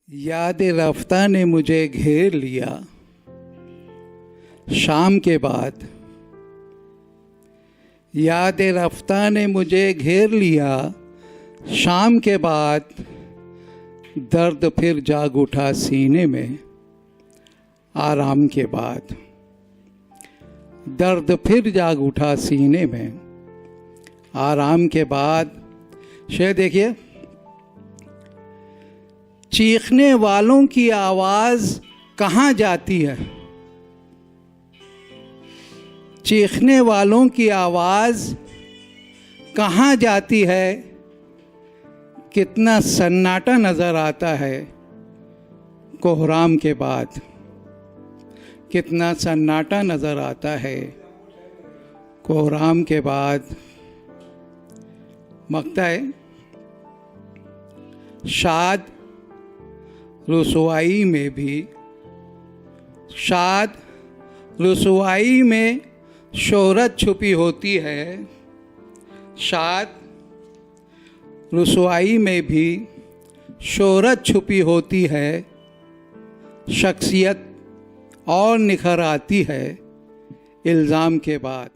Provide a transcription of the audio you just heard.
याद रफ्ता ने मुझे घेर लिया शाम के बाद। याद रफ्ता ने मुझे घेर लिया शाम के बाद। दर्द फिर जाग उठा सीने में आराम के बाद। दर्द फिर जाग उठा सीने में आराम के बाद। शेर देखिए, चीखने वालों की आवाज कहाँ जाती है? चीखने वालों की आवाज कहाँ जाती है? कितना सन्नाटा नजर आता है कोहराम के बाद। कितना सन्नाटा नजर आता है कोहराम के बाद। मकता है, शाद रुसवाई में भी, शाद रुसवाई में शोहरत छुपी होती है। शाद रुसवाई में भी शोहरत छुपी होती है। शख्सियत और निखर आती है इल्ज़ाम के बाद।